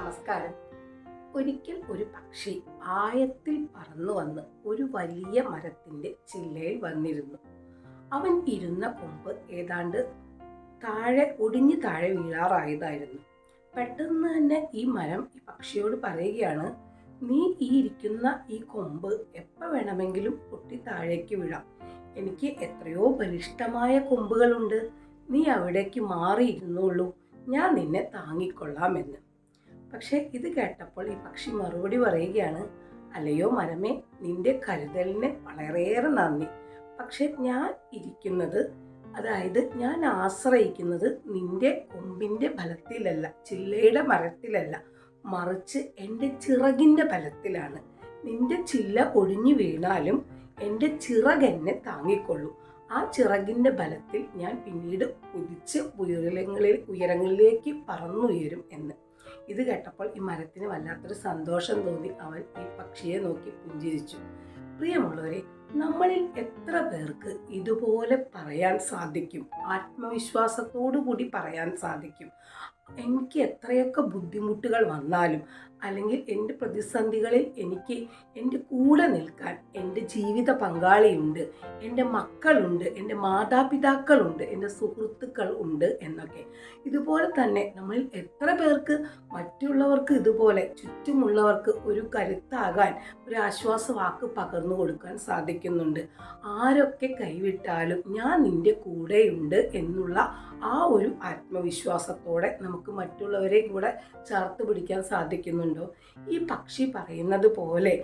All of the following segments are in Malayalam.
നമസ്കാരം. ഒരിക്കൽ ഒരു പക്ഷി ആയത്തിൽ പറന്നു വന്ന് ഒരു വലിയ മരത്തിന്റെ ചില്ലയിൽ വന്നിരുന്നു. അവൻ ഇരുന്ന കൊമ്പ് ഏതാണ്ട് ഒടിഞ്ഞു താഴെ വീഴാറായതായിരുന്നു. പെട്ടെന്ന് തന്നെ ഈ മരം ഈ പക്ഷിയോട് പറയുകയാണ്, നീ ഈ ഇരിക്കുന്ന ഈ കൊമ്പ് എപ്പോൾ വേണമെങ്കിലും പൊട്ടി താഴേക്ക് വീഴാം. എനിക്ക് എത്രയോ ബലിഷ്ഠമായ കൊമ്പുകളുണ്ട്. നീ അവിടേക്ക് മാറിയിരുന്നുള്ളൂ, ഞാൻ നിന്നെ താങ്ങിക്കൊള്ളാമെന്ന്. പക്ഷെ ഇത് കേട്ടപ്പോൾ ഈ പക്ഷി മറുപടി പറയുകയാണ്, അല്ലയോ മരമേ, നിന്റെ കരുതലിന് വളരെയേറെ നന്ദി. പക്ഷെ ഞാൻ ഇരിക്കുന്നത്, ഞാൻ ആശ്രയിക്കുന്നത് നിന്റെ കൊമ്പിന്റെ ബലത്തിലല്ല, ചില്ലയുടെ മരത്തിലല്ല, മറിച്ച് എൻ്റെ ചിറകിൻ്റെ ബലത്തിലാണ്. നിന്റെ ചില്ല ഒടിഞ്ഞു വീണാലും എൻ്റെ ചിറകെന്നെ താങ്ങിക്കൊള്ളൂ. ആ ചിറകിൻ്റെ ബലത്തിൽ ഞാൻ പിന്നീട് കുതിച്ച് ഉയരങ്ങളിലേക്ക് പറന്നുയരും എന്ന്. ഇത് കേട്ടപ്പോൾ ഈ മരത്തിന് വല്ലാത്തൊരു സന്തോഷം തോന്നി. അവൻ ഈ പക്ഷിയെ നോക്കി പുഞ്ചിരിച്ചു. പ്രിയമുള്ളവരെ, നമ്മളിൽ എത്ര പേർക്ക് ഇതുപോലെ പറയാൻ സാധിക്കും? ആത്മവിശ്വാസത്തോടു കൂടി പറയാൻ സാധിക്കും, എനിക്ക് എത്രയൊക്കെ ബുദ്ധിമുട്ടുകൾ വന്നാലും അല്ലെങ്കിൽ എൻ്റെ പ്രതിസന്ധികളിൽ എനിക്ക് എൻ്റെ കൂടെ നിൽക്കാൻ എൻ്റെ ജീവിത പങ്കാളിയുണ്ട്, എൻ്റെ മക്കളുണ്ട്, എൻ്റെ മാതാപിതാക്കളുണ്ട്, എൻ്റെ സുഹൃത്തുക്കൾ ഉണ്ട് എന്നൊക്കെ. ഇതുപോലെ തന്നെ നമ്മൾ എത്ര പേർക്ക് മറ്റുള്ളവർക്ക് ഇതുപോലെ ചുറ്റുമുള്ളവർക്ക് ഒരു കരുത്താകാൻ, ഒരു ആശ്വാസവാക്ക് പകർന്നു കൊടുക്കാൻ സാധിക്കുന്നുണ്ട്. ആരൊക്കെ കൈവിട്ടാലും ഞാൻ നിൻ്റെ കൂടെയുണ്ട് എന്നുള്ള ആ ഒരു ആത്മവിശ്വാസത്തോടെ നമുക്ക് മറ്റുള്ളവരെ കൂടെ ചേർത്ത് പിടിക്കാൻ സാധിക്കുന്നുണ്ടോ? ഈ പക്ഷി പറയുന്നത് പോലെ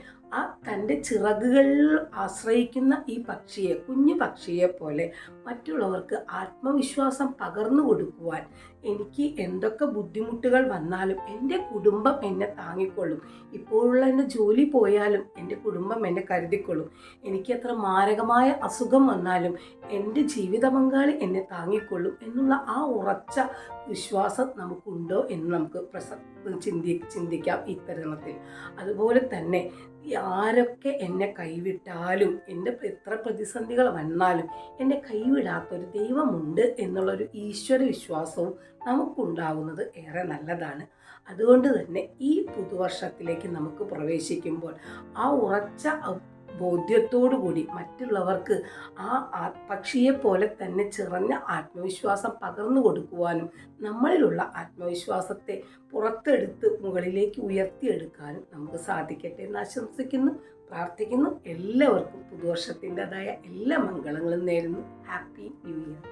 തൻ്റെ ചിറകുകളിൽ ആശ്രയിക്കുന്ന ഈ പക്ഷിയെ, കുഞ്ഞു പക്ഷിയെ പോലെ മറ്റുള്ളവർക്ക് ആത്മവിശ്വാസം പകർന്നു കൊടുക്കുവാൻ, എനിക്ക് എന്തൊക്കെ ബുദ്ധിമുട്ടുകൾ വന്നാലും എൻ്റെ കുടുംബം എന്നെ താങ്ങിക്കൊള്ളും, ഇപ്പോഴുള്ള എൻ്റെ ജോലി പോയാലും എൻ്റെ കുടുംബം എന്നെ കരുതിക്കൊള്ളും, എനിക്ക് എത്ര മാരകമായ അസുഖം വന്നാലും എൻ്റെ ജീവിത പങ്കാളി എന്നെ താങ്ങിക്കൊള്ളും എന്നുള്ള ആ ഉറച്ച വിശ്വാസം നമുക്കുണ്ടോ എന്ന് നമുക്ക് ചിന്തിക്കാം ഈ തരുണത്തിൽ. അതുപോലെ തന്നെ ആരൊക്കെ എന്നെ കൈവിട്ടാലും, എൻ്റെ എത്ര പ്രതിസന്ധികൾ വന്നാലും എന്നെ കൈവിടാത്തൊരു ദൈവമുണ്ട് എന്നുള്ളൊരു ഈശ്വര വിശ്വാസവും നമുക്കുണ്ടാകുന്നത് ഏറെ നല്ലതാണ്. അതുകൊണ്ട് തന്നെ ഈ പുതുവർഷത്തിലേക്ക് നമുക്ക് പ്രവേശിക്കുമ്പോൾ ആ ഉറച്ച ബോധ്യത്തോടു കൂടി മറ്റുള്ളവർക്ക് ആ പക്ഷിയെ പോലെ തന്നെ ചിറഞ്ഞ ആത്മവിശ്വാസം പകർന്നു കൊടുക്കുവാനും നമ്മളിലുള്ള ആത്മവിശ്വാസത്തെ പുറത്തെടുത്ത് മുകളിലേക്ക് ഉയർത്തിയെടുക്കാനും നമുക്ക് സാധിക്കട്ടെ എന്ന് ആശംസിക്കുന്നു, പ്രാർത്ഥിക്കുന്നു. എല്ലാവർക്കും പുതുവർഷത്തിൻ്റെതായ എല്ലാ മംഗളങ്ങളും നേരുന്നു. Happy new year.